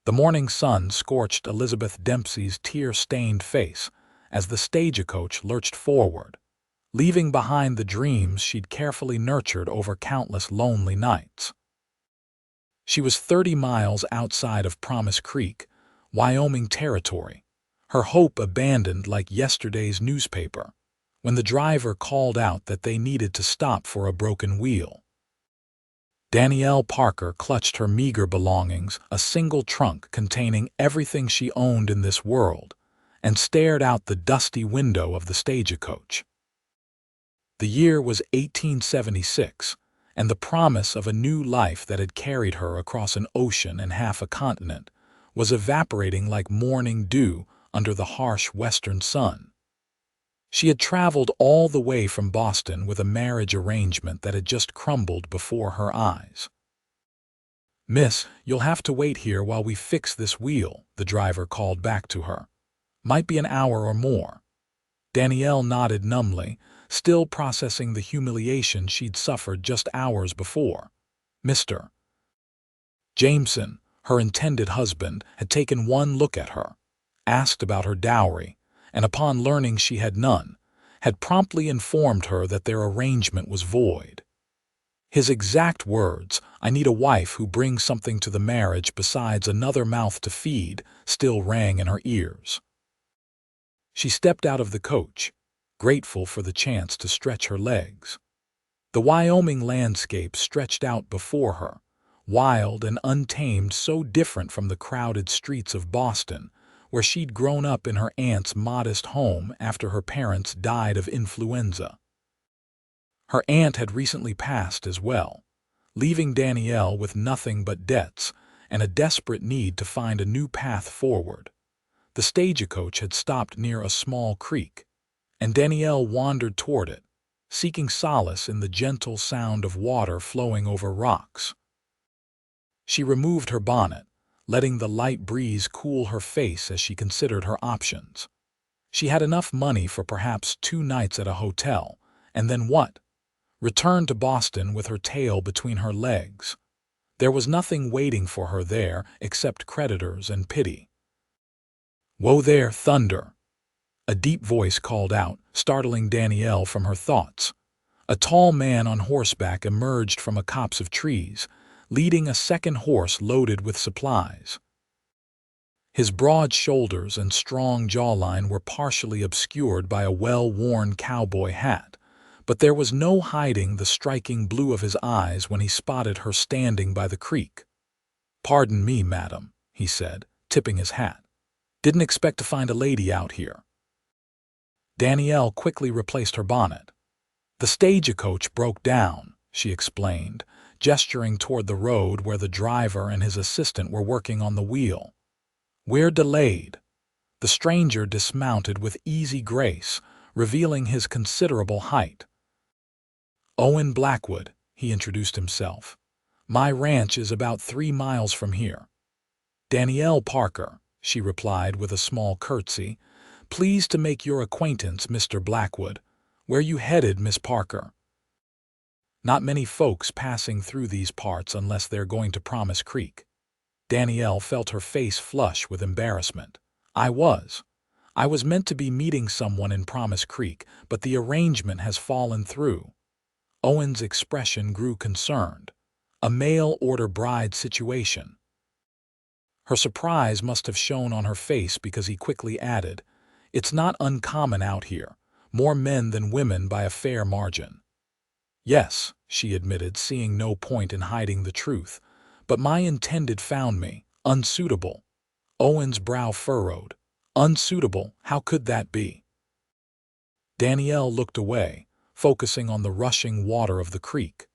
The morning sun scorched Elizabeth Dempsey's tear-stained face as the stagecoach lurched forward, leaving behind the dreams she'd carefully nurtured over countless lonely nights. She was 30 miles outside of Promise Creek, Wyoming Territory, her hope abandoned like yesterday's newspaper, when the driver called out that they needed to stop for a broken wheel. Danielle Parker clutched her meager belongings, a single trunk containing everything she owned in this world, and stared out the dusty window of the stagecoach. The year was 1876, and the promise of a new life that had carried her across an ocean and half a continent was evaporating like morning dew under the harsh western sun. She had traveled all the way from Boston with a marriage arrangement that had just crumbled before her eyes. "Miss, you'll have to wait here while we fix this wheel," the driver called back to her. "Might be an hour or more." Danielle nodded numbly, still processing the humiliation she'd suffered just hours before. Mr. Jameson, her intended husband, had taken one look at her, asked about her dowry, and upon learning she had none, had promptly informed her that their arrangement was void. His exact words, "I need a wife who brings something to the marriage besides another mouth to feed," still rang in her ears. She stepped out of the coach, grateful for the chance to stretch her legs. The Wyoming landscape stretched out before her, wild and untamed, so different from the crowded streets of Boston, where she'd grown up in her aunt's modest home after her parents died of influenza. Her aunt had recently passed as well, leaving Danielle with nothing but debts and a desperate need to find a new path forward. The stagecoach had stopped near a small creek, and Danielle wandered toward it, seeking solace in the gentle sound of water flowing over rocks. She removed her bonnet, letting the light breeze cool her face as she considered her options. She had enough money for perhaps 2 nights at a hotel, and then what? Return to Boston with her tail between her legs. There was nothing waiting for her there except creditors and pity. "Whoa there, thunder!" A deep voice called out, startling Danielle from her thoughts. A tall man on horseback emerged from a copse of trees, leading a second horse loaded with supplies. His broad shoulders and strong jawline were partially obscured by a well-worn cowboy hat, but there was no hiding the striking blue of his eyes when he spotted her standing by the creek. "Pardon me, madam," he said, tipping his hat. "Didn't expect to find a lady out here." Danielle quickly replaced her bonnet. "The stagecoach broke down," she explained, gesturing toward the road where the driver and his assistant were working on the wheel. "We're delayed." The stranger dismounted with easy grace, revealing his considerable height. "Owen Blackwood," he introduced himself. "My ranch is about 3 miles from here." "Danielle Parker," she replied with a small curtsy. "Pleased to make your acquaintance, Mr. Blackwood. Where you headed, Miss Parker?" Not many folks passing through these parts unless they're going to Promise Creek. Danielle felt her face flush with embarrassment. I was meant to be meeting someone in Promise Creek, but the arrangement has fallen through." Owen's expression grew concerned. A mail-order bride situation. Her surprise must have shown on her face because he quickly added, "It's not uncommon out here, more men than women by a fair margin." "Yes," she admitted, seeing no point in hiding the truth, "but my intended found me unsuitable." Owen's brow furrowed. "Unsuitable? How could that be?" Danielle looked away, focusing on the rushing water of the creek.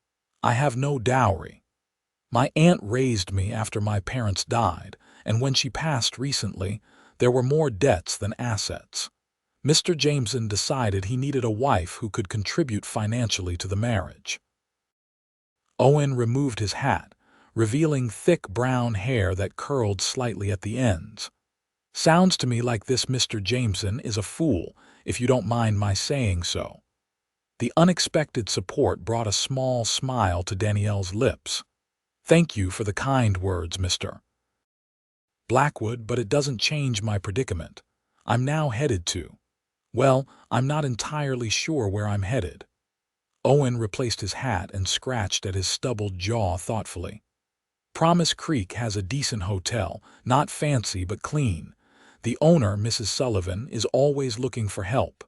"I have no dowry. My aunt raised me after my parents died, and when she passed recently, there were more debts than assets. Mr. Jameson decided he needed a wife who could contribute financially to the marriage." Owen removed his hat, revealing thick brown hair that curled slightly at the ends. "Sounds to me like this Mr. Jameson is a fool, if you don't mind my saying so." The unexpected support brought a small smile to Danielle's lips. "Thank you for the kind words, Mr. Blackwood, but it doesn't change my predicament. I'm now headed to— Well, I'm not entirely sure where I'm headed. Owen replaced his hat and scratched at his stubbled jaw thoughtfully. Promise Creek has a decent hotel, not fancy but clean. The owner, Mrs. Sullivan, is always looking for help.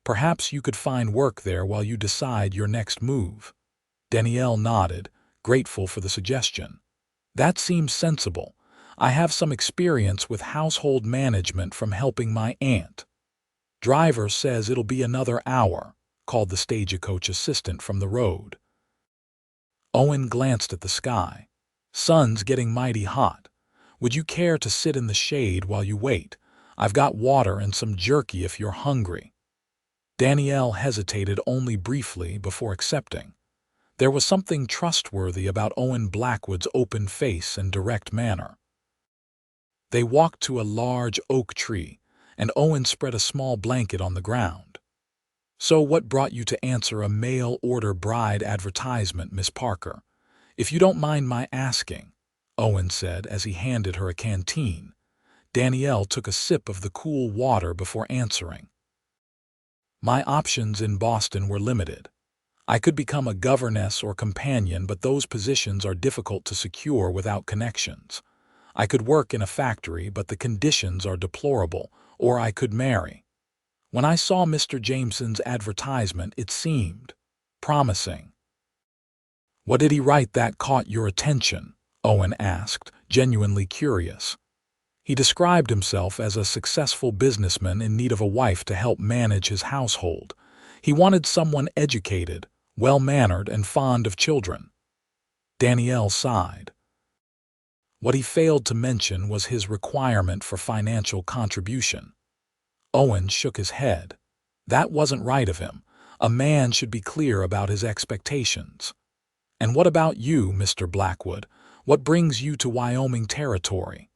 Perhaps you could find work there while you decide your next move. Danielle nodded, grateful for the suggestion. That seems sensible. I have some experience with household management from helping my aunt. Driver says it'll be another hour, called the stagecoach assistant from the road. Owen glanced at the sky. Sun's getting mighty hot. Would you care to sit in the shade while you wait? I've got water and some jerky if you're hungry. Danielle hesitated only briefly before accepting. There was something trustworthy about Owen Blackwood's open face and direct manner. They walked to a large oak tree, and Owen spread a small blanket on the ground. So what brought you to answer a mail-order bride advertisement, Miss Parker? If you don't mind my asking, Owen said as he handed her a canteen. Danielle took a sip of the cool water before answering. My options in Boston were limited. I could become a governess or companion, but those positions are difficult to secure without connections. I could work in a factory, but the conditions are deplorable, or I could marry. When I saw Mr. Jameson's advertisement, it seemed promising. What did he write that caught your attention? Owen asked, genuinely curious. He described himself as a successful businessman in need of a wife to help manage his household. He wanted someone educated, well-mannered, and fond of children. Danielle sighed. What he failed to mention was his requirement for financial contribution. Owen shook his head. That wasn't right of him. A man should be clear about his expectations. And what about you, Mr. Blackwood? What brings you to Wyoming Territory?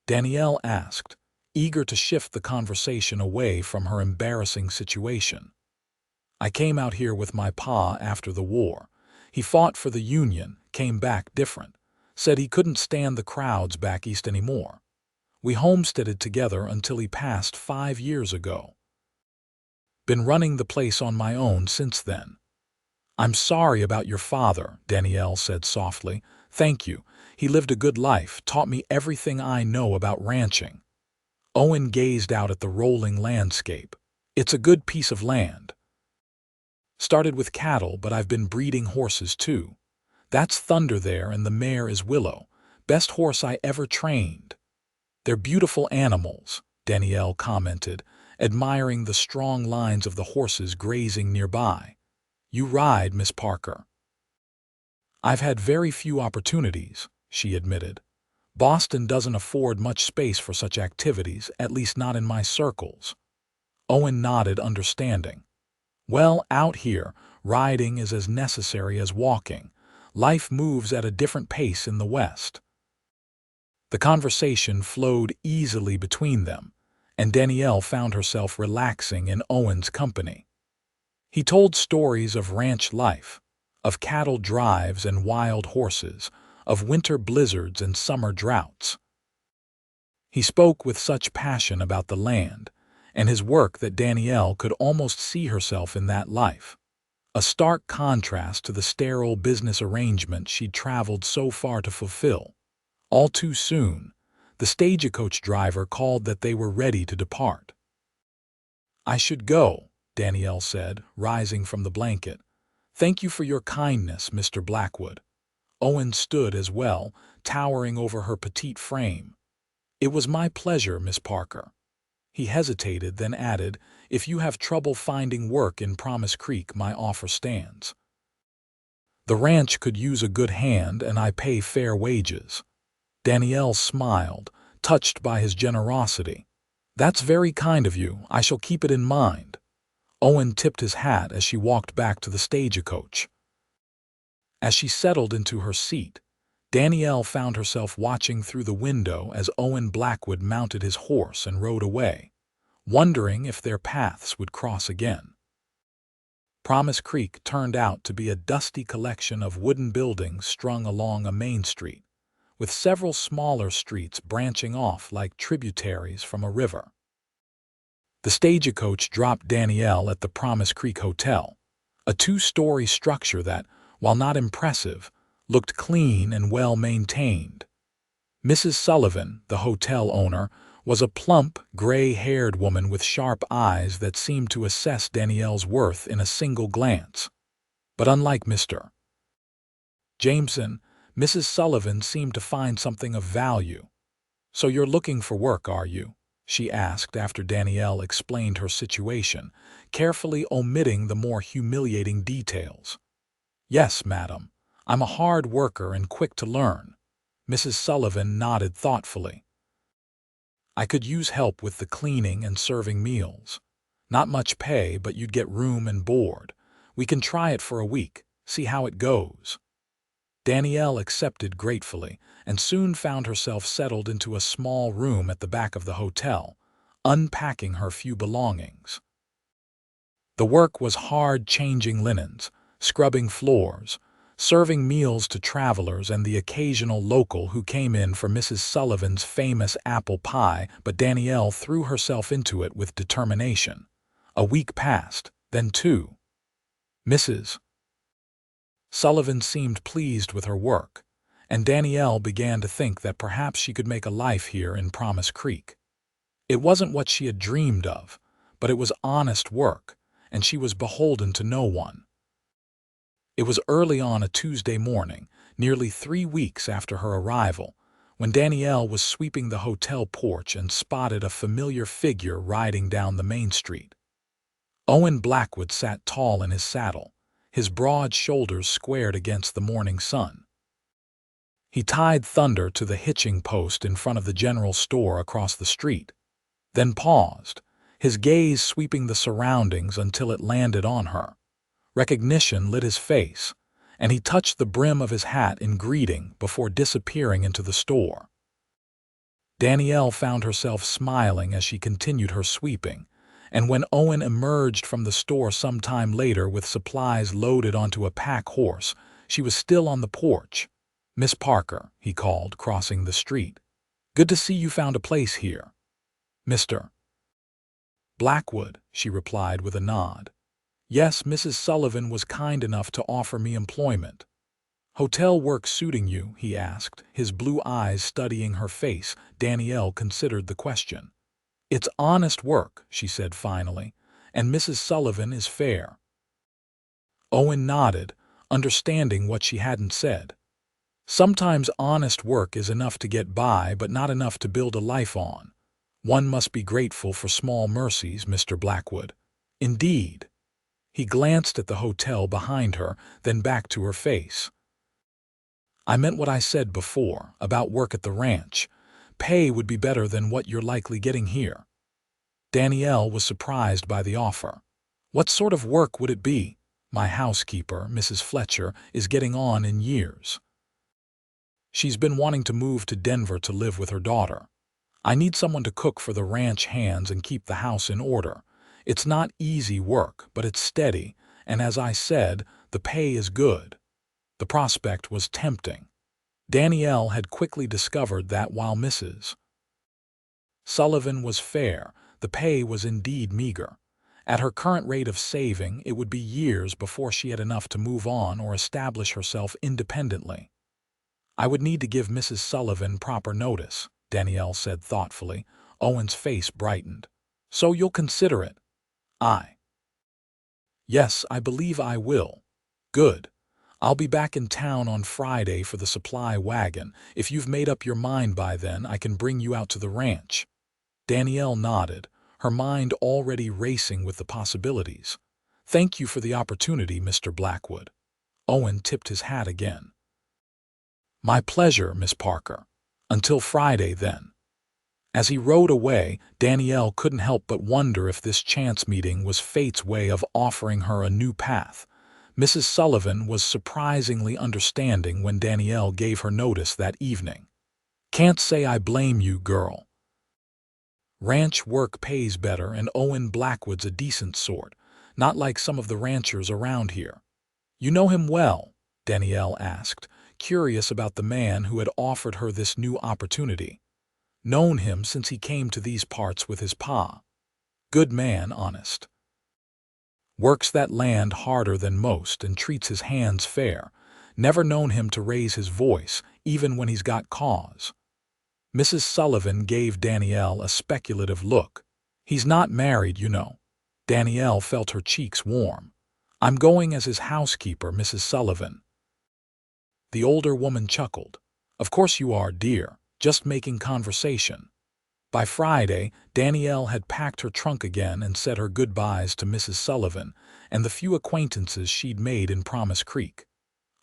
Danielle asked, eager to shift the conversation away from her embarrassing situation. I came out here with my pa after the war. He fought for the Union, came back different, said he couldn't stand the crowds back east anymore. We homesteaded together until he passed 5 years ago. Been running the place on my own since then. I'm sorry about your father, Danielle said softly. Thank you. He lived a good life, taught me everything I know about ranching. Owen gazed out at the rolling landscape. It's a good piece of land. Started with cattle, but I've been breeding horses too. That's Thunder there, and the mare is Willow. Best horse I ever trained. They're beautiful animals, Danielle commented, admiring the strong lines of the horses grazing nearby. You ride, Miss Parker. I've had very few opportunities, she admitted. Boston doesn't afford much space for such activities, at least not in my circles. Owen nodded, understanding. Well, out here, riding is as necessary as walking. Life moves at a different pace in the West. The conversation flowed easily between them, and Danielle found herself relaxing in Owen's company. He told stories of ranch life, of cattle drives and wild horses, of winter blizzards and summer droughts. He spoke with such passion about the land and his work that Danielle could almost see herself in that life, a stark contrast to the sterile business arrangement she'd traveled so far to fulfill. All too soon, the stagecoach driver called that they were ready to depart. I should go, Danielle said, rising from the blanket. Thank you for your kindness, Mr. Blackwood. Owen stood as well, towering over her petite frame. It was my pleasure, Miss Parker. He hesitated, then added, if you have trouble finding work in Promise Creek, my offer stands. The ranch could use a good hand, and I pay fair wages. Danielle smiled, touched by his generosity. That's very kind of you. I shall keep it in mind. Owen tipped his hat as she walked back to the stagecoach. As she settled into her seat, Danielle found herself watching through the window as Owen Blackwood mounted his horse and rode away, wondering if their paths would cross again. Promise Creek turned out to be a dusty collection of wooden buildings strung along a main street, with several smaller streets branching off like tributaries from a river. The stagecoach dropped Danielle at the Promise Creek Hotel, a two-story structure that, while not impressive, looked clean and well-maintained. Mrs. Sullivan, the hotel owner, was a plump, gray-haired woman with sharp eyes that seemed to assess Danielle's worth in a single glance. But unlike Mr. Jameson, Mrs. Sullivan seemed to find something of value. "So you're looking for work, are you?" she asked after Danielle explained her situation, carefully omitting the more humiliating details. "Yes, madam. I'm a hard worker and quick to learn." Mrs. Sullivan nodded thoughtfully. "I could use help with the cleaning and serving meals. Not much pay, but you'd get room and board. We can try it for a week, see how it goes." Danielle accepted gratefully and soon found herself settled into a small room at the back of the hotel, unpacking her few belongings. The work was hard changing linens, scrubbing floors, serving meals to travelers and the occasional local who came in for Mrs. Sullivan's famous apple pie, but Danielle threw herself into it with determination. A week passed, then two. Mrs. Sullivan seemed pleased with her work, and Danielle began to think that perhaps she could make a life here in Promise Creek. It wasn't what she had dreamed of, but it was honest work, and she was beholden to no one. It was early on a Tuesday morning, nearly 3 weeks after her arrival, when Danielle was sweeping the hotel porch and spotted a familiar figure riding down the main street. Owen Blackwood sat tall in his saddle, his broad shoulders squared against the morning sun. He tied Thunder to the hitching post in front of the general store across the street, then paused, his gaze sweeping the surroundings until it landed on her. Recognition lit his face, and he touched the brim of his hat in greeting before disappearing into the store. Danielle found herself smiling as she continued her sweeping, and when Owen emerged from the store some time later with supplies loaded onto a pack horse, she was still on the porch. "Miss Parker," he called, crossing the street. "Good to see you found a place here." "Mr. Blackwood," she replied with a nod. "Yes, Mrs. Sullivan was kind enough to offer me employment." "Hotel work suiting you?" he asked, his blue eyes studying her face. Danielle considered the question. "It's honest work," she said finally, "and Mrs. Sullivan is fair." Owen nodded, understanding what she hadn't said. Sometimes honest work is enough to get by, but not enough to build a life on. One must be grateful for small mercies, Mr. Blackwood. Indeed. He glanced at the hotel behind her, then back to her face. "I meant what I said before, about work at the ranch. Pay would be better than what you're likely getting here." Danielle was surprised by the offer. "What sort of work would it be? My housekeeper, Mrs. Fletcher, is getting on in years. She's been wanting to move to Denver to live with her daughter. I need someone to cook for the ranch hands and keep the house in order. It's not easy work, but it's steady, and as I said, the pay is good." The prospect was tempting. Danielle had quickly discovered that while Mrs. Sullivan was fair, the pay was indeed meager. At her current rate of saving, it would be years before she had enough to move on or establish herself independently. "I would need to give Mrs. Sullivan proper notice," Danielle said thoughtfully. Owen's face brightened. "So you'll consider it?" "Yes, I believe I will." "Good. I'll be back in town on Friday for the supply wagon. If you've made up your mind by then, I can bring you out to the ranch." Danielle nodded, her mind already racing with the possibilities. "Thank you for the opportunity, Mr. Blackwood." Owen tipped his hat again. "My pleasure, Miss Parker. Until Friday, then." As he rode away, Danielle couldn't help but wonder if this chance meeting was fate's way of offering her a new path. Mrs. Sullivan was surprisingly understanding when Danielle gave her notice that evening. "Can't say I blame you, girl. Ranch work pays better, and Owen Blackwood's a decent sort, not like some of the ranchers around here." "You know him well?" Danielle asked, curious about the man who had offered her this new opportunity. Known him since he came to these parts with his pa. Good man, honest. Works that land harder than most and treats his hands fair. Never known him to raise his voice, even when he's got cause. Mrs. Sullivan gave Danielle a speculative look. He's not married, you know. Danielle felt her cheeks warm. I'm going as his housekeeper, Mrs. Sullivan. The older woman chuckled. Of course you are, dear, just making conversation. By Friday, Danielle had packed her trunk again and said her goodbyes to Mrs. Sullivan and the few acquaintances she'd made in Promise Creek.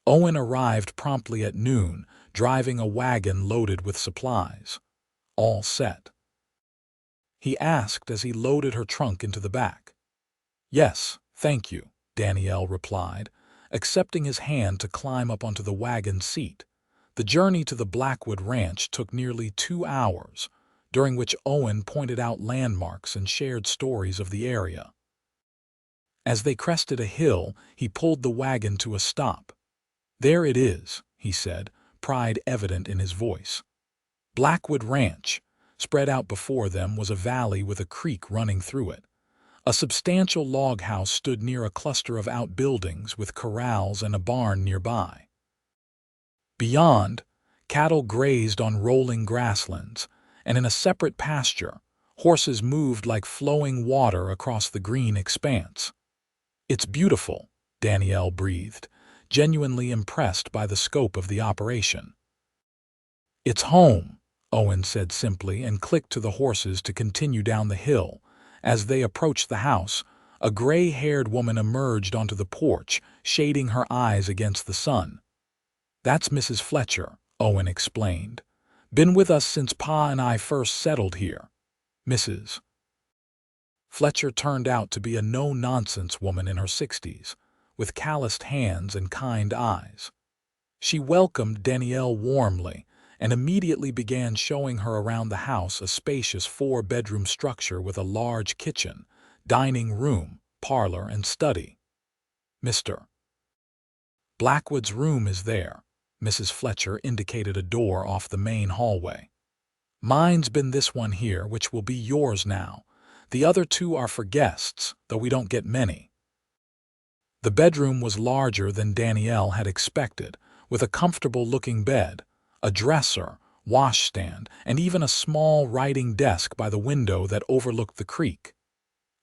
Owen arrived promptly at noon, driving a wagon loaded with supplies. All set? He asked as he loaded her trunk into the back. Yes, thank you, Danielle replied, accepting his hand to climb up onto the wagon seat. The journey to the Blackwood Ranch took nearly 2 hours, during which Owen pointed out landmarks and shared stories of the area. As they crested a hill, he pulled the wagon to a stop. There it is, he said, pride evident in his voice. Blackwood Ranch. Spread out before them was a valley with a creek running through it. A substantial log house stood near a cluster of outbuildings with corrals and a barn nearby. Beyond, cattle grazed on rolling grasslands, and in a separate pasture, horses moved like flowing water across the green expanse. It's beautiful, Danielle breathed, genuinely impressed by the scope of the operation. It's home, Owen said simply and clicked to the horses to continue down the hill. As they approached the house, a gray-haired woman emerged onto the porch, shading her eyes against the sun. That's Mrs. Fletcher, Owen explained. Been with us since Pa and I first settled here. Mrs. Fletcher turned out to be a no-nonsense woman in her 60s, with calloused hands and kind eyes. She welcomed Danielle warmly and immediately began showing her around the house, a spacious 4-bedroom structure with a large kitchen, dining room, parlor, and study. Mr. Blackwood's room is there. Mrs. Fletcher indicated a door off the main hallway. Mine's been this one here, which will be yours now. The other 2 are for guests, though we don't get many. The bedroom was larger than Danielle had expected, with a comfortable-looking bed, a dresser, washstand, and even a small writing desk by the window that overlooked the creek.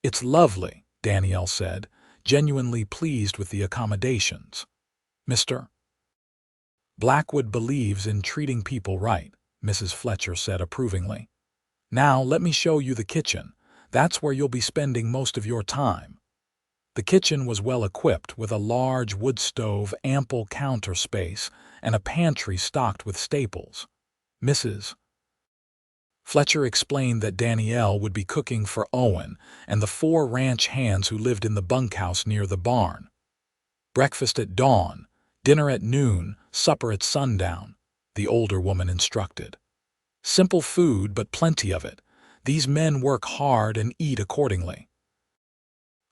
It's lovely, Danielle said, genuinely pleased with the accommodations. Mr. Blackwood believes in treating people right, Mrs. Fletcher said approvingly. Now let me show you the kitchen. That's where you'll be spending most of your time. The kitchen was well equipped with a large wood stove, ample counter space, and a pantry stocked with staples. Mrs. Fletcher explained that Danielle would be cooking for Owen and the 4 ranch hands who lived in the bunkhouse near the barn. Breakfast at dawn, dinner at noon, supper at sundown, the older woman instructed. Simple food, but plenty of it. These men work hard and eat accordingly.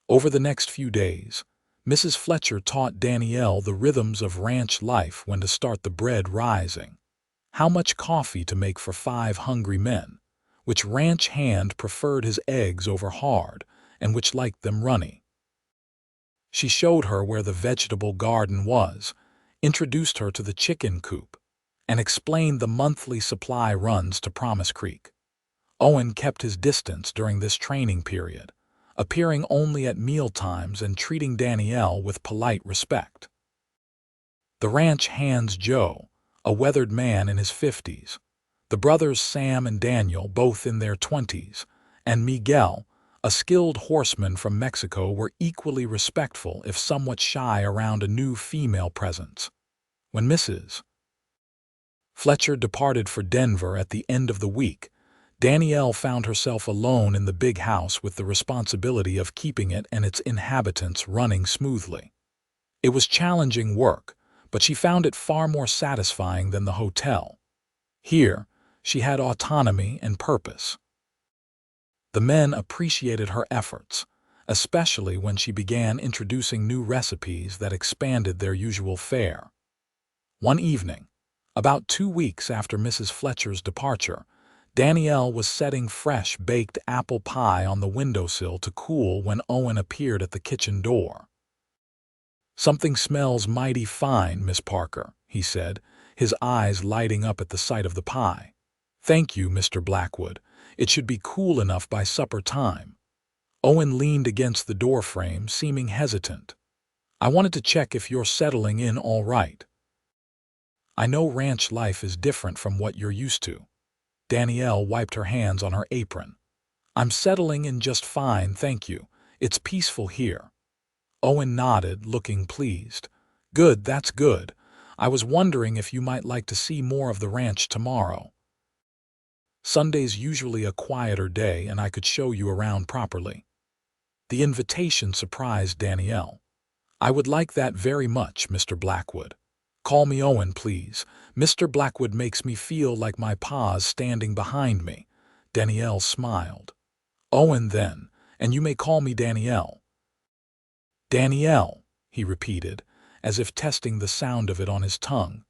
Over the next few days, Mrs. Fletcher taught Danielle the rhythms of ranch life, when to start the bread rising, how much coffee to make for 5 hungry men, which ranch hand preferred his eggs over hard, and which liked them runny. She showed her where the vegetable garden was, introduced her to the chicken coop, and explained the monthly supply runs to Promise Creek. Owen kept his distance during this training period, appearing only at mealtimes and treating Danielle with polite respect. The ranch hands Joe, a weathered man in his 50s, the brothers Sam and Daniel, both in their 20s, and Miguel, a skilled horseman from Mexico, were equally respectful if somewhat shy around a new female presence. When Mrs. Fletcher departed for Denver at the end of the week, Danielle found herself alone in the big house with the responsibility of keeping it and its inhabitants running smoothly. It was challenging work, but she found it far more satisfying than the hotel. Here, she had autonomy and purpose. The men appreciated her efforts, especially when she began introducing new recipes that expanded their usual fare. One evening, about 2 weeks after Mrs. Fletcher's departure, Danielle was setting fresh baked apple pie on the windowsill to cool when Owen appeared at the kitchen door. "Something smells mighty fine, Miss Parker," he said, his eyes lighting up at the sight of the pie. "Thank you, Mr. Blackwood. It should be cool enough by supper time." Owen leaned against the doorframe, seeming hesitant. "I wanted to check if you're settling in all right. I know ranch life is different from what you're used to." Danielle wiped her hands on her apron. "I'm settling in just fine, thank you. It's peaceful here." Owen nodded, looking pleased. "Good, that's good. I was wondering if you might like to see more of the ranch tomorrow. Sunday's usually a quieter day, and I could show you around properly." The invitation surprised Danielle. "I would like that very much, Mr. Blackwood. Call me Owen, please. Mr. Blackwood makes me feel like my pa's standing behind me." Danielle smiled. "Owen, then, and you may call me Danielle." "Danielle," he repeated, as if testing the sound of it on his tongue.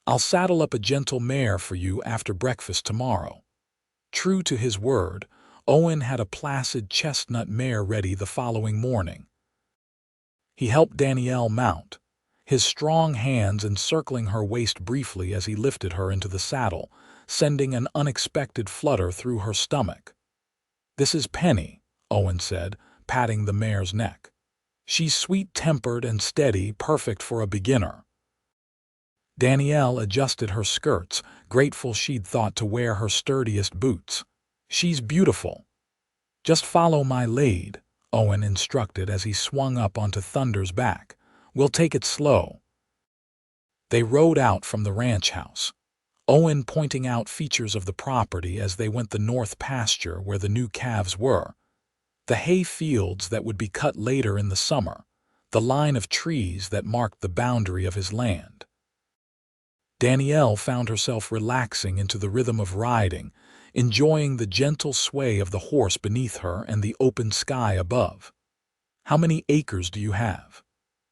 "I'll saddle up a gentle mare for you after breakfast tomorrow." True to his word, Owen had a placid chestnut mare ready the following morning. He helped Danielle mount, his strong hands encircling her waist briefly as he lifted her into the saddle, sending an unexpected flutter through her stomach. "This is Penny," Owen said, patting the mare's neck. "She's sweet-tempered and steady, perfect for a beginner." Danielle adjusted her skirts, grateful she'd thought to wear her sturdiest boots. "She's beautiful." "Just follow my lead," Owen instructed as he swung up onto Thunder's back. "We'll take it slow." They rode out from the ranch house, Owen pointing out features of the property as they went the north pasture where the new calves were, the hay fields that would be cut later in the summer, the line of trees that marked the boundary of his land. Danielle found herself relaxing into the rhythm of riding, enjoying the gentle sway of the horse beneath her and the open sky above. "How many acres do you have?"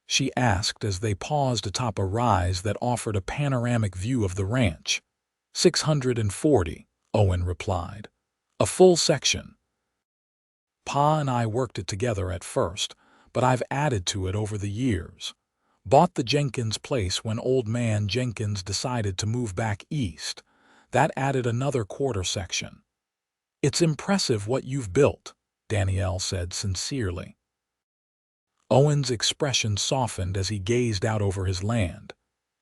she asked as they paused atop a rise that offered a panoramic view of the ranch. 640, Owen replied. "A full section. Pa and I worked it together at first, but I've added to it over the years. Bought the Jenkins place when old man Jenkins decided to move back east. That added another quarter section." "It's impressive what you've built," Danielle said sincerely. Owen's expression softened as he gazed out over his land.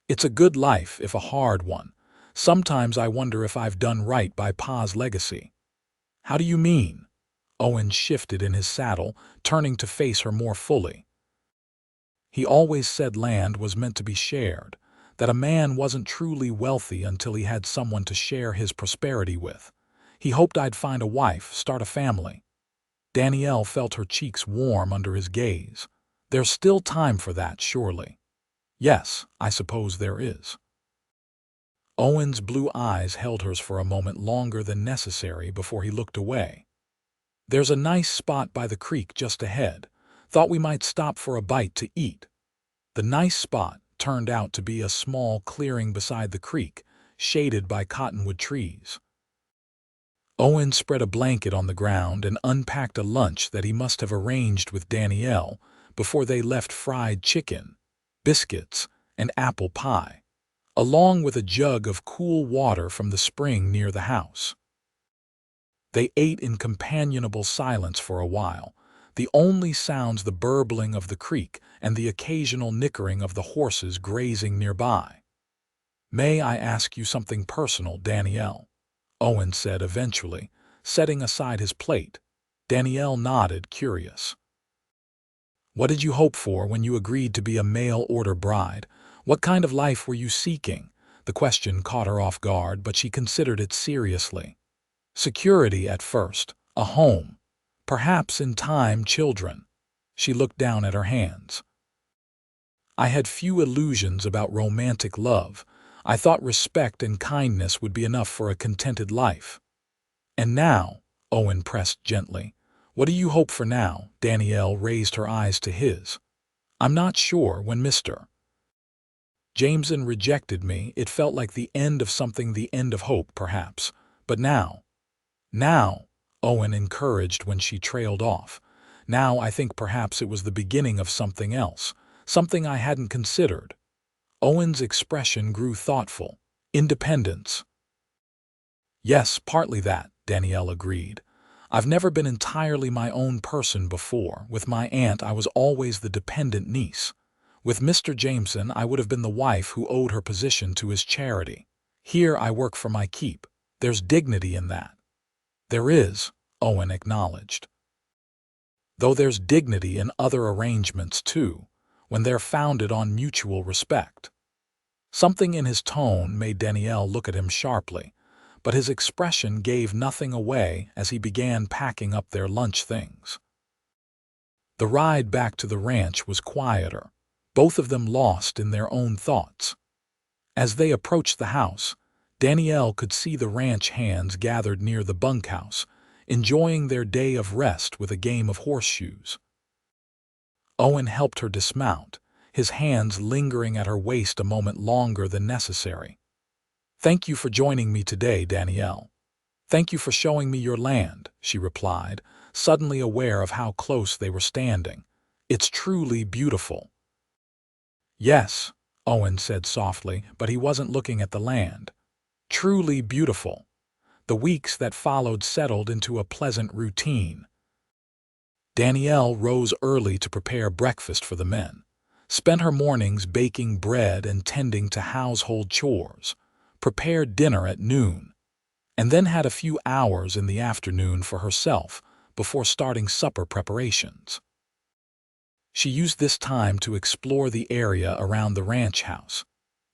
"It's a good life, if a hard one. Sometimes I wonder if I've done right by Pa's legacy." "How do you mean?" Owen shifted in his saddle, turning to face her more fully. "He always said land was meant to be shared, that a man wasn't truly wealthy until he had someone to share his prosperity with. He hoped I'd find a wife, start a family." Danielle felt her cheeks warm under his gaze. "There's still time for that, surely." "Yes, I suppose there is." Owen's blue eyes held hers for a moment longer than necessary before he looked away. "There's a nice spot by the creek just ahead. Thought we might stop for a bite to eat." The nice spot turned out to be a small clearing beside the creek, shaded by cottonwood trees. Owen spread a blanket on the ground and unpacked a lunch that he must have arranged with Danielle before they left fried chicken, biscuits, and apple pie, along with a jug of cool water from the spring near the house. They ate in companionable silence for a while, the only sounds the burbling of the creek and the occasional nickering of the horses grazing nearby. "May I ask you something personal, Danielle?" Owen said eventually, setting aside his plate. Danielle nodded, curious. "What did you hope for when you agreed to be a mail-order bride? What kind of life were you seeking?" The question caught her off guard, but she considered it seriously. "Security at first, a home. Perhaps in time, children." She looked down at her hands. "I had few illusions about romantic love. I thought respect and kindness would be enough for a contented life." "And now," Owen pressed gently, "what do you hope for now?" Danielle raised her eyes to his. "I'm not sure when Mr. Jameson rejected me. It felt like the end of something, the end of hope, perhaps. But now, Owen encouraged when she trailed off. Now I think perhaps it was the beginning of something else, something I hadn't considered. Owen's expression grew thoughtful. Independence. Yes, partly that, Danielle agreed. I've never been entirely my own person before. With my aunt, I was always the dependent niece. With Mr. Jameson, I would have been the wife who owed her position to his charity. Here I work for my keep. There's dignity in that. There is, Owen acknowledged. Though there's dignity in other arrangements, too, when they're founded on mutual respect. Something in his tone made Danielle look at him sharply, but his expression gave nothing away as he began packing up their lunch things. The ride back to the ranch was quieter, both of them lost in their own thoughts. As they approached the house, Danielle could see the ranch hands gathered near the bunkhouse, enjoying their day of rest with a game of horseshoes. Owen helped her dismount, his hands lingering at her waist a moment longer than necessary. "Thank you for joining me today, Danielle. Thank you for showing me your land," she replied, suddenly aware of how close they were standing. "It's truly beautiful." "Yes," Owen said softly, but he wasn't looking at the land. Truly beautiful. The weeks that followed settled into a pleasant routine. Danielle rose early to prepare breakfast for the men, spent her mornings baking bread and tending to household chores, prepared dinner at noon, and then had a few hours in the afternoon for herself before starting supper preparations. She used this time to explore the area around the ranch house,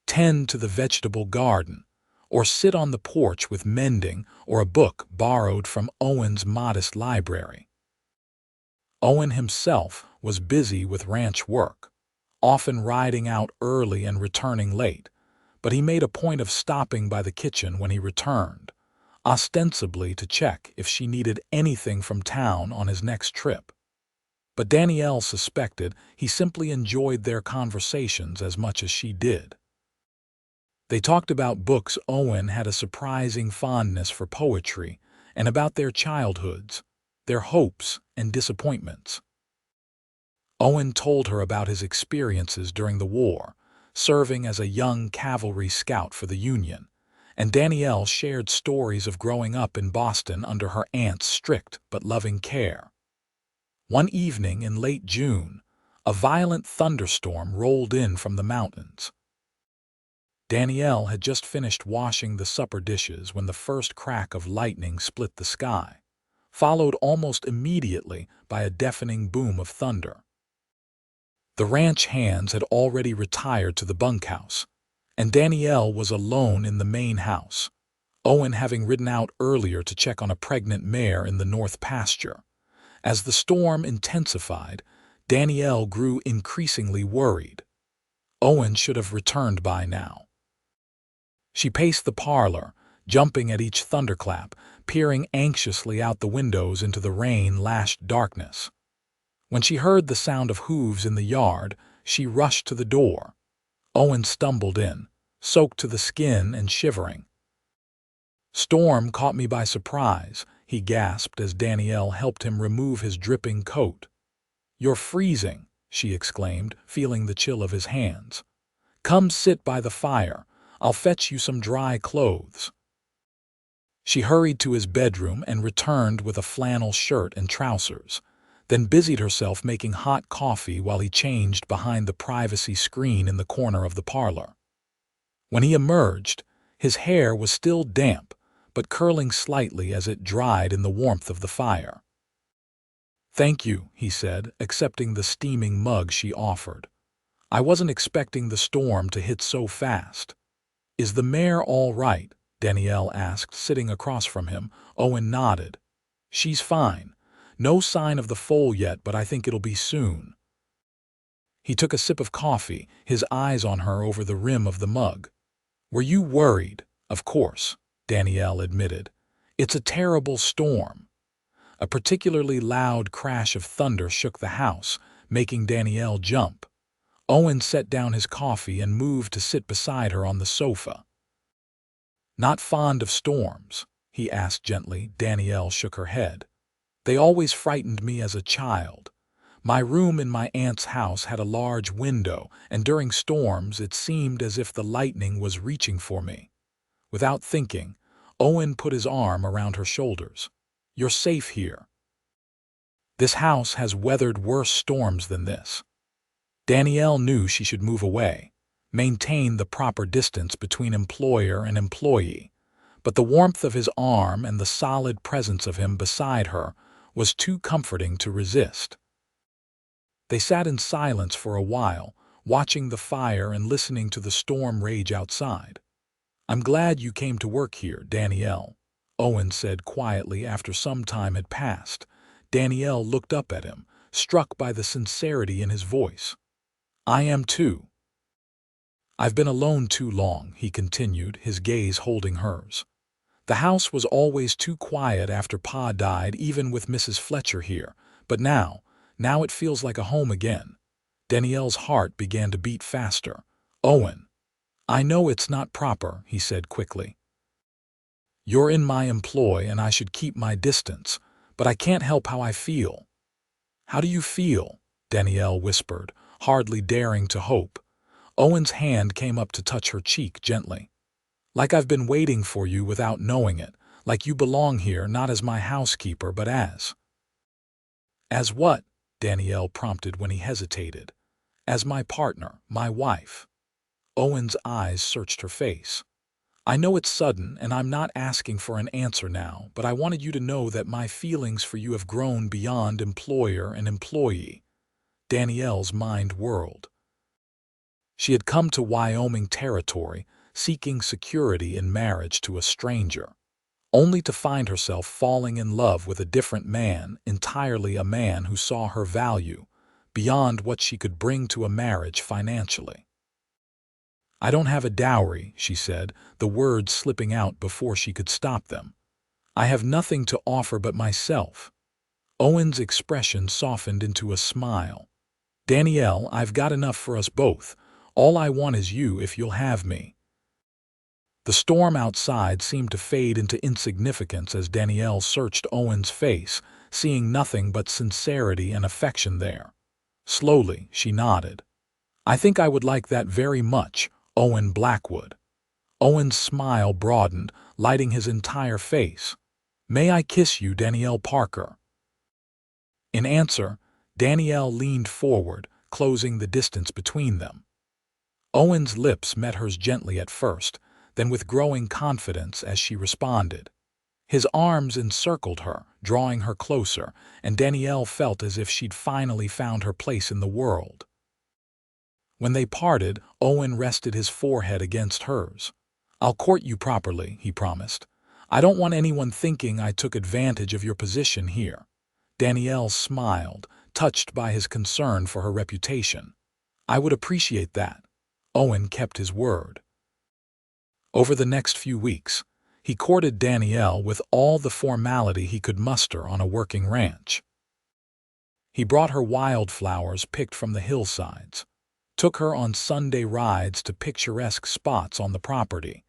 tend to the vegetable garden, or sit on the porch with mending or a book borrowed from Owen's modest library. Owen himself was busy with ranch work, often riding out early and returning late, but he made a point of stopping by the kitchen when he returned, ostensibly to check if she needed anything from town on his next trip. But Danielle suspected he simply enjoyed their conversations as much as she did. They talked about books. Owen had a surprising fondness for poetry and about their childhoods, their hopes and disappointments. Owen told her about his experiences during the war, serving as a young cavalry scout for the Union, and Danielle shared stories of growing up in Boston under her aunt's strict but loving care. One evening in late June, a violent thunderstorm rolled in from the mountains. Danielle had just finished washing the supper dishes when the first crack of lightning split the sky, followed almost immediately by a deafening boom of thunder. The ranch hands had already retired to the bunkhouse, and Danielle was alone in the main house, Owen having ridden out earlier to check on a pregnant mare in the north pasture. As the storm intensified, Danielle grew increasingly worried. Owen should have returned by now. She paced the parlor, jumping at each thunderclap, peering anxiously out the windows into the rain-lashed darkness. When she heard the sound of hooves in the yard, she rushed to the door. Owen stumbled in, soaked to the skin and shivering. "Storm caught me by surprise," he gasped as Danielle helped him remove his dripping coat. "You're freezing," she exclaimed, feeling the chill of his hands. "Come sit by the fire. I'll fetch you some dry clothes." She hurried to his bedroom and returned with a flannel shirt and trousers, then busied herself making hot coffee while he changed behind the privacy screen in the corner of the parlor. When he emerged, his hair was still damp, but curling slightly as it dried in the warmth of the fire. "Thank you," he said, accepting the steaming mug she offered. "I wasn't expecting the storm to hit so fast." "Is the mare all right?" Danielle asked, sitting across from him. Owen nodded. "She's fine. No sign of the foal yet, but I think it'll be soon." He took a sip of coffee, his eyes on her over the rim of the mug. "Were you worried?" "Of course," Danielle admitted. "It's a terrible storm." A particularly loud crash of thunder shook the house, making Danielle jump. Owen set down his coffee and moved to sit beside her on the sofa. "Not fond of storms?" he asked gently. Danielle shook her head. "They always frightened me as a child. My room in my aunt's house had a large window, and during storms it seemed as if the lightning was reaching for me." Without thinking, Owen put his arm around her shoulders. "You're safe here. This house has weathered worse storms than this." Danielle knew she should move away, maintain the proper distance between employer and employee, but the warmth of his arm and the solid presence of him beside her was too comforting to resist. They sat in silence for a while, watching the fire and listening to the storm rage outside. "I'm glad you came to work here, Danielle," Owen said quietly after some time had passed. Danielle looked up at him, struck by the sincerity in his voice. "I am too. I've been alone too long," he continued, his gaze holding hers. "The house was always too quiet after Pa died, even with Mrs. Fletcher here, but now it feels like a home again." Danielle's heart began to beat faster. "Owen, I know it's not proper," he said quickly. "You're in my employ and I should keep my distance, but I can't help how I feel." "How do you feel?" Danielle whispered, hardly daring to hope. Owen's hand came up to touch her cheek gently. "Like I've been waiting for you without knowing it, like you belong here not as my housekeeper but as—" "As what?" Danielle prompted when he hesitated. "As my partner, my wife." Owen's eyes searched her face. "I know it's sudden and I'm not asking for an answer now, but I wanted you to know that my feelings for you have grown beyond employer and employee." Danielle's mind whirled. She had come to Wyoming Territory, seeking security in marriage to a stranger, only to find herself falling in love with a different man, entirely a man who saw her value, beyond what she could bring to a marriage financially. "I don't have a dowry," she said, the words slipping out before she could stop them. "I have nothing to offer but myself." Owen's expression softened into a smile. "Danielle, I've got enough for us both. All I want is you if you'll have me." The storm outside seemed to fade into insignificance as Danielle searched Owen's face, seeing nothing but sincerity and affection there. Slowly, she nodded. "I think I would like that very much, Owen Blackwood." Owen's smile broadened, lighting his entire face. "May I kiss you, Danielle Parker?" In answer, Danielle leaned forward, closing the distance between them. Owen's lips met hers gently at first, then with growing confidence as she responded. His arms encircled her, drawing her closer, and Danielle felt as if she'd finally found her place in the world. When they parted, Owen rested his forehead against hers. "I'll court you properly," he promised. "I don't want anyone thinking I took advantage of your position here." Danielle smiled, touched by his concern for her reputation. "I would appreciate that." Owen kept his word. Over the next few weeks, he courted Danielle with all the formality he could muster on a working ranch. He brought her wildflowers picked from the hillsides, took her on Sunday rides to picturesque spots on the property,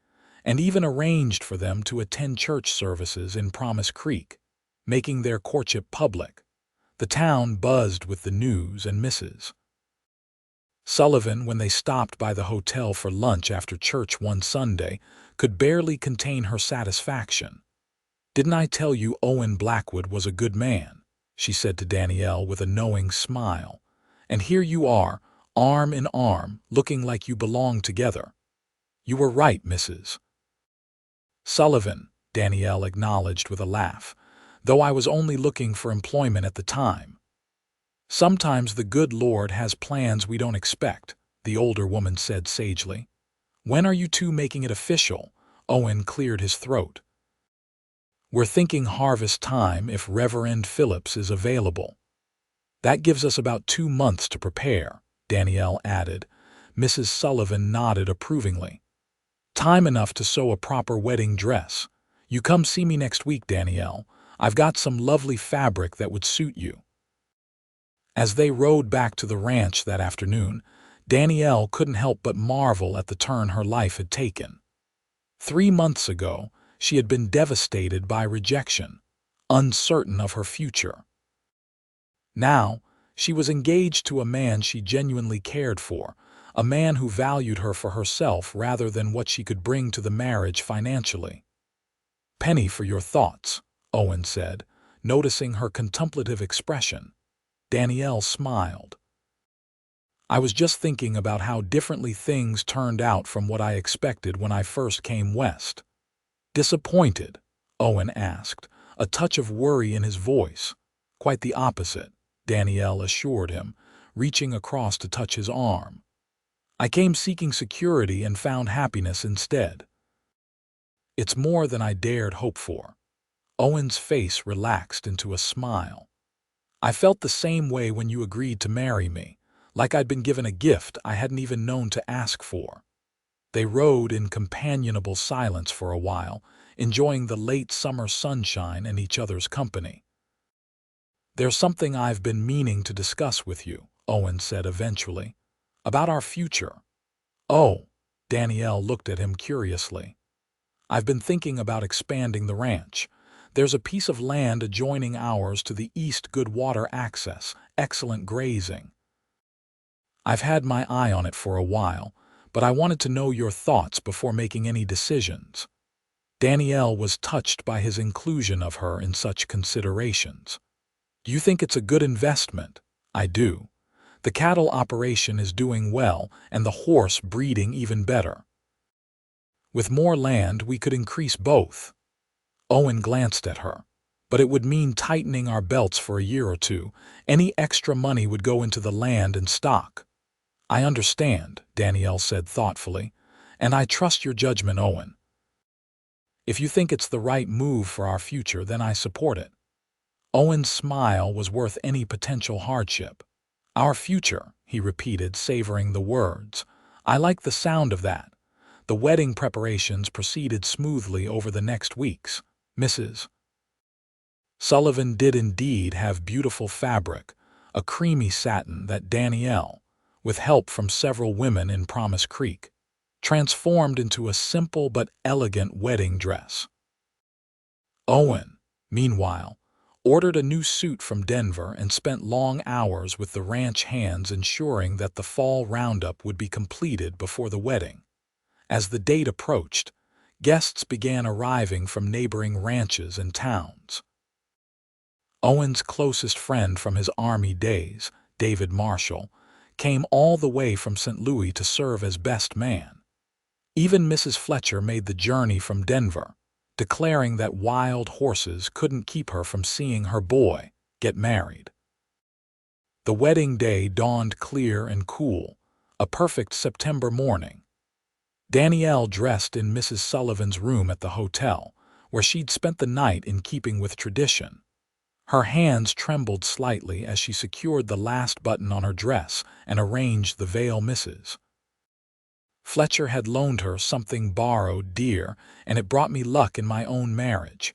and even arranged for them to attend church services in Promise Creek, making their courtship public. The town buzzed with the news, and Mrs. Sullivan, when they stopped by the hotel for lunch after church one Sunday, could barely contain her satisfaction. "Didn't I tell you Owen Blackwood was a good man?" she said to Danielle with a knowing smile. "And here you are, arm in arm, looking like you belong together." "You were right, Mrs. Sullivan," Danielle acknowledged with a laugh, "though I was only looking for employment at the time." "Sometimes the good Lord has plans we don't expect," the older woman said sagely. "When are you two making it official?" Owen cleared his throat. "We're thinking harvest time if Reverend Phillips is available." "That gives us about 2 months to prepare," Danielle added. Mrs. Sullivan nodded approvingly. "Time enough to sew a proper wedding dress. You come see me next week, Danielle. I've got some lovely fabric that would suit you." As they rode back to the ranch that afternoon, Danielle couldn't help but marvel at the turn her life had taken. 3 months ago, she had been devastated by rejection, uncertain of her future. Now, she was engaged to a man she genuinely cared for, a man who valued her for herself rather than what she could bring to the marriage financially. "Penny for your thoughts," Owen said, noticing her contemplative expression. Danielle smiled. "I was just thinking about how differently things turned out from what I expected when I first came west." "Disappointed?" Owen asked, a touch of worry in his voice. "Quite the opposite," Danielle assured him, reaching across to touch his arm. "I came seeking security and found happiness instead." "It's more than I dared hope for." Owen's face relaxed into a smile. "I felt the same way when you agreed to marry me, like I'd been given a gift I hadn't even known to ask for." They rode in companionable silence for a while, enjoying the late summer sunshine and each other's company. "There's something I've been meaning to discuss with you," Owen said eventually. "About our future." "Oh," Danielle looked at him curiously. "I've been thinking about expanding the ranch. There's a piece of land adjoining ours to the east, good water access, excellent grazing. I've had my eye on it for a while, but I wanted to know your thoughts before making any decisions." Danielle was touched by his inclusion of her in such considerations. "Do you think it's a good investment?" "I do. The cattle operation is doing well and the horse breeding even better. With more land, we could increase both." Owen glanced at her. "But it would mean tightening our belts for a year or two. Any extra money would go into the land and stock." "I understand," Danielle said thoughtfully, "and I trust your judgment, Owen. If you think it's the right move for our future, then I support it." Owen's smile was worth any potential hardship. "Our future," he repeated, savoring the words. "I like the sound of that." The wedding preparations proceeded smoothly over the next weeks. Mrs. Sullivan did indeed have beautiful fabric, a creamy satin that Danielle, with help from several women in Promise Creek, transformed into a simple but elegant wedding dress. Owen, meanwhile, ordered a new suit from Denver and spent long hours with the ranch hands ensuring that the fall roundup would be completed before the wedding. As the date approached, guests began arriving from neighboring ranches and towns. Owen's closest friend from his Army days, David Marshall, came all the way from St. Louis to serve as best man. Even Mrs. Fletcher made the journey from Denver, declaring that wild horses couldn't keep her from seeing her boy get married. The wedding day dawned clear and cool, a perfect September morning. Danielle dressed in Mrs. Sullivan's room at the hotel, where she'd spent the night in keeping with tradition. Her hands trembled slightly as she secured the last button on her dress and arranged the veil. Mrs. Fletcher had loaned her something borrowed dear, and it brought me luck in my own marriage.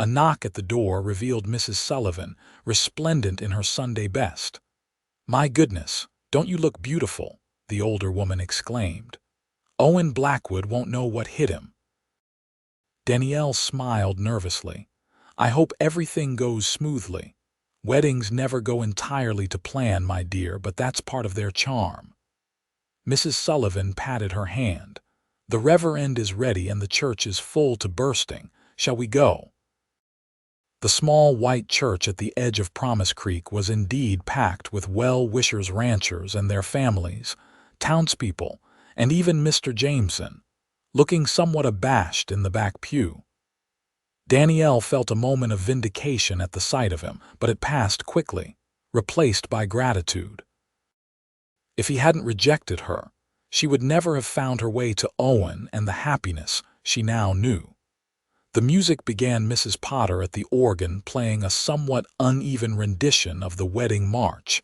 A knock at the door revealed Mrs. Sullivan, resplendent in her Sunday best. "My goodness, don't you look beautiful?" the older woman exclaimed. "Owen Blackwood won't know what hit him." Danielle smiled nervously. "I hope everything goes smoothly. Weddings never go entirely to plan, my dear, but that's part of their charm." Mrs. Sullivan patted her hand. "The reverend is ready and the church is full to bursting. Shall we go?" The small white church at the edge of Promise Creek was indeed packed with well-wishers, ranchers and their families, townspeople, and even Mr. Jameson, looking somewhat abashed in the back pew. Danielle felt a moment of vindication at the sight of him, but it passed quickly, replaced by gratitude. If he hadn't rejected her, she would never have found her way to Owen and the happiness she now knew. The music began, Mrs. Potter at the organ playing a somewhat uneven rendition of the wedding march,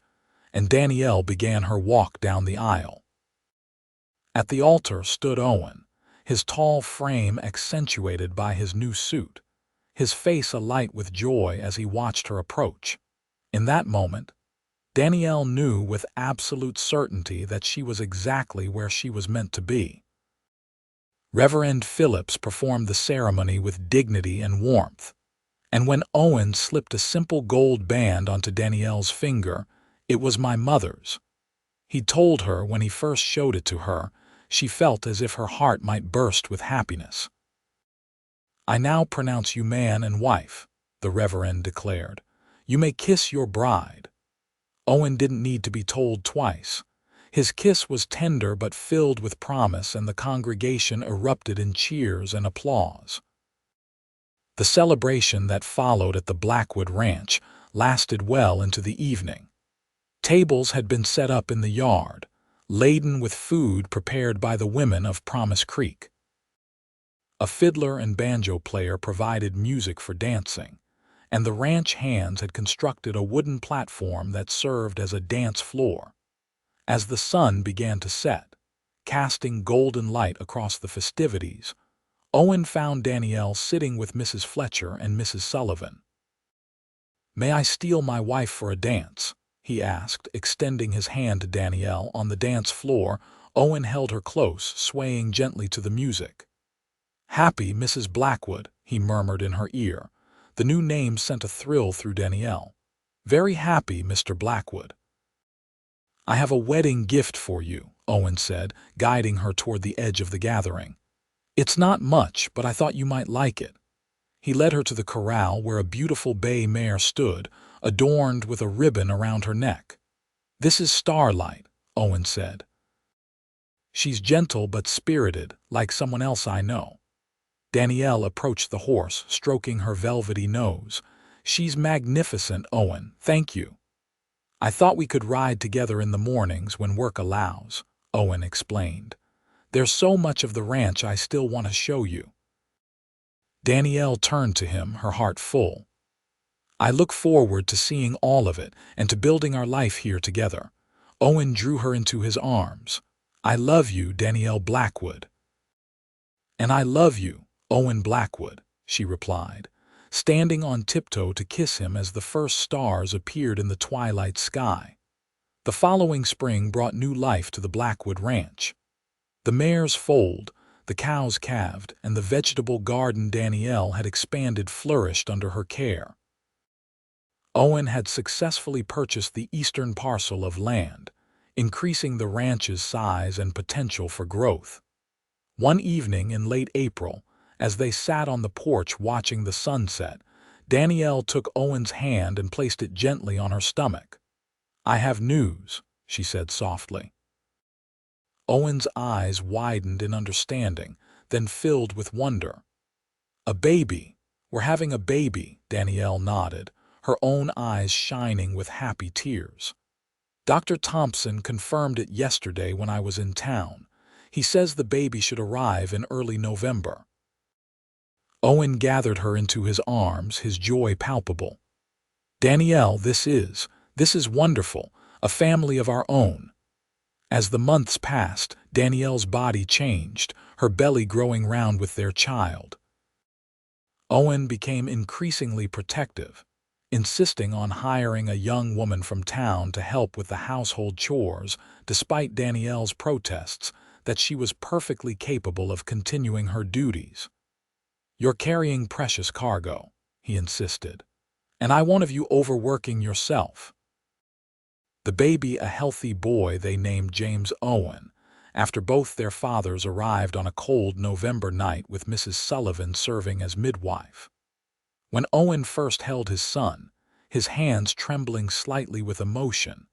and Danielle began her walk down the aisle. At the altar stood Owen, his tall frame accentuated by his new suit, his face alight with joy as he watched her approach. In that moment, Danielle knew with absolute certainty that she was exactly where she was meant to be. Reverend Phillips performed the ceremony with dignity and warmth, and when Owen slipped a simple gold band onto Danielle's finger, it was my mother's. He told her when he first showed it to her, she felt as if her heart might burst with happiness. "I now pronounce you man and wife," the Reverend declared. "You may kiss your bride." Owen didn't need to be told twice. His kiss was tender but filled with promise, and the congregation erupted in cheers and applause. The celebration that followed at the Blackwood Ranch lasted well into the evening. Tables had been set up in the yard, laden with food prepared by the women of Promise Creek. A fiddler and banjo player provided music for dancing, and the ranch hands had constructed a wooden platform that served as a dance floor. As the sun began to set, casting golden light across the festivities, Owen found Danielle sitting with Mrs. Fletcher and Mrs. Sullivan. "May I steal my wife for a dance?" he asked, extending his hand to Danielle. On the dance floor, Owen held her close, swaying gently to the music. "Happy Mrs. Blackwood," he murmured in her ear. The new name sent a thrill through Danielle. "Very happy, Mr. Blackwood." "I have a wedding gift for you," Owen said, guiding her toward the edge of the gathering. "It's not much, but I thought you might like it." He led her to the corral where a beautiful bay mare stood, adorned with a ribbon around her neck. "This is Starlight," Owen said. "She's gentle but spirited, like someone else I know." Danielle approached the horse, stroking her velvety nose. "She's magnificent, Owen, thank you." "I thought we could ride together in the mornings when work allows," Owen explained. "There's so much of the ranch I still want to show you." Danielle turned to him, her heart full. "I look forward to seeing all of it and to building our life here together." Owen drew her into his arms. "I love you, Danielle Blackwood." "And I love you, Owen Blackwood," she replied, standing on tiptoe to kiss him as the first stars appeared in the twilight sky. The following spring brought new life to the Blackwood Ranch. The mares foaled, the cows calved, and the vegetable garden Danielle had expanded flourished under her care. Owen had successfully purchased the eastern parcel of land, increasing the ranch's size and potential for growth. One evening in late April, as they sat on the porch watching the sunset, Danielle took Owen's hand and placed it gently on her stomach. "I have news," she said softly. Owen's eyes widened in understanding, then filled with wonder. "A baby. We're having a baby," Danielle nodded, her own eyes shining with happy tears. "Dr. Thompson confirmed it yesterday when I was in town. He says the baby should arrive in early November." Owen gathered her into his arms, his joy palpable. "Danielle, this is wonderful, a family of our own." As the months passed, Danielle's body changed, her belly growing round with their child. Owen became increasingly protective, insisting on hiring a young woman from town to help with the household chores, despite Danielle's protests that she was perfectly capable of continuing her duties. "You're carrying precious cargo," he insisted, "and I won't have you overworking yourself." The baby, a healthy boy they named James Owen, after both their fathers arrived on a cold November night with Mrs. Sullivan serving as midwife. When Owen first held his son, his hands trembling slightly with emotion,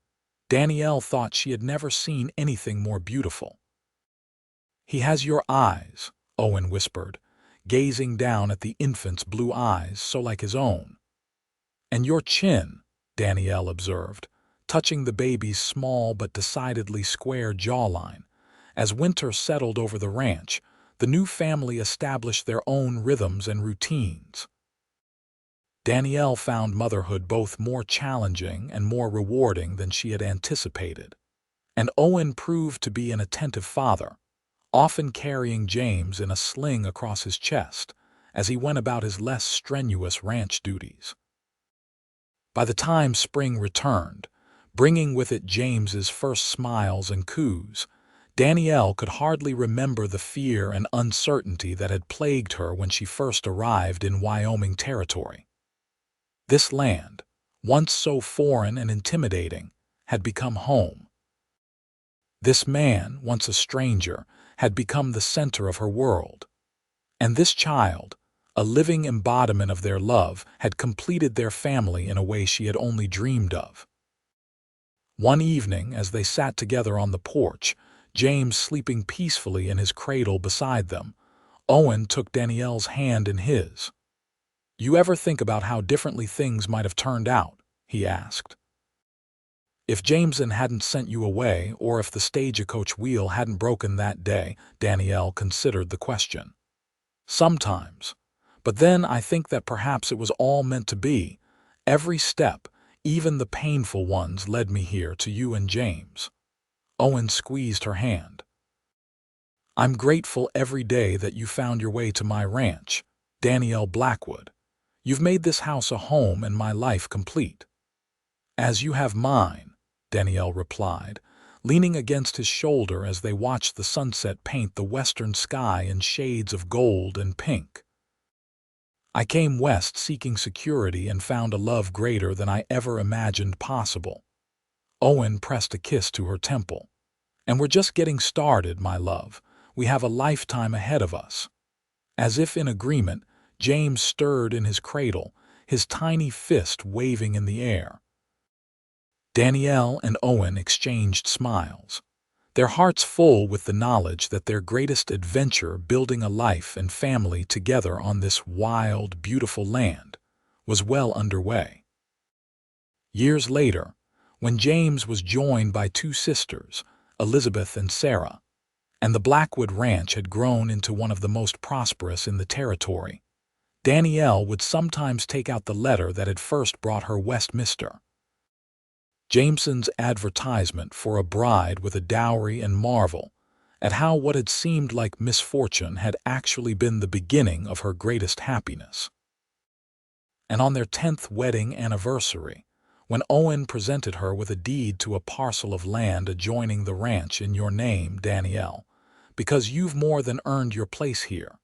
Danielle thought she had never seen anything more beautiful. "He has your eyes," Owen whispered, gazing down at the infant's blue eyes so like his own. "And your chin," Danielle observed, touching the baby's small but decidedly square jawline. As winter settled over the ranch, the new family established their own rhythms and routines. Danielle found motherhood both more challenging and more rewarding than she had anticipated, and Owen proved to be an attentive father, often carrying James in a sling across his chest as he went about his less strenuous ranch duties. By the time spring returned, bringing with it James's first smiles and coos. Danielle could hardly remember the fear and uncertainty that had plagued her when she first arrived in Wyoming Territory. This land, once so foreign and intimidating, had become home. This man, once a stranger, had become the center of her world. And this child, a living embodiment of their love, had completed their family in a way she had only dreamed of. One evening, as they sat together on the porch, James sleeping peacefully in his cradle beside them, Owen took Danielle's hand in his. "You ever think about how differently things might have turned out?" he asked. "If Jameson hadn't sent you away, or if the stagecoach wheel hadn't broken that day," Danielle considered the question. "Sometimes. But then I think that perhaps it was all meant to be. Every step, even the painful ones, led me here to you and James." Owen squeezed her hand. "I'm grateful every day that you found your way to my ranch, Danielle Blackwood. You've made this house a home and my life complete." "As you have mine," Danielle replied, leaning against his shoulder as they watched the sunset paint the western sky in shades of gold and pink. "I came west seeking security and found a love greater than I ever imagined possible." Owen pressed a kiss to her temple. "And we're just getting started, my love. We have a lifetime ahead of us." As if in agreement, James stirred in his cradle, his tiny fist waving in the air. Danielle and Owen exchanged smiles, their hearts full with the knowledge that their greatest adventure, building a life and family together on this wild, beautiful land, was well underway. Years later, when James was joined by two sisters, Elizabeth and Sarah, and the Blackwood Ranch had grown into one of the most prosperous in the territory, Danielle would sometimes take out the letter that had first brought her Westminster. Jameson's advertisement for a bride with a dowry, and marvel at how what had seemed like misfortune had actually been the beginning of her greatest happiness. And on their 10th wedding anniversary, when Owen presented her with a deed to a parcel of land adjoining the ranch in your name, Danielle, because you've more than earned your place here,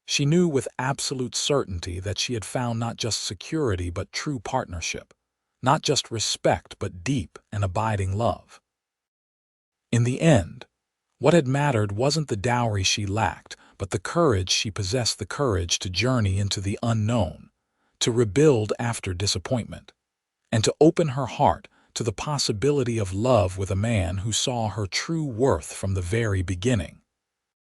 she knew with absolute certainty that she had found not just security but true partnership, not just respect but deep and abiding love. In the end, what had mattered wasn't the dowry she lacked, but the courage she possessed, the courage to journey into the unknown, to rebuild after disappointment, and to open her heart to the possibility of love with a man who saw her true worth from the very beginning.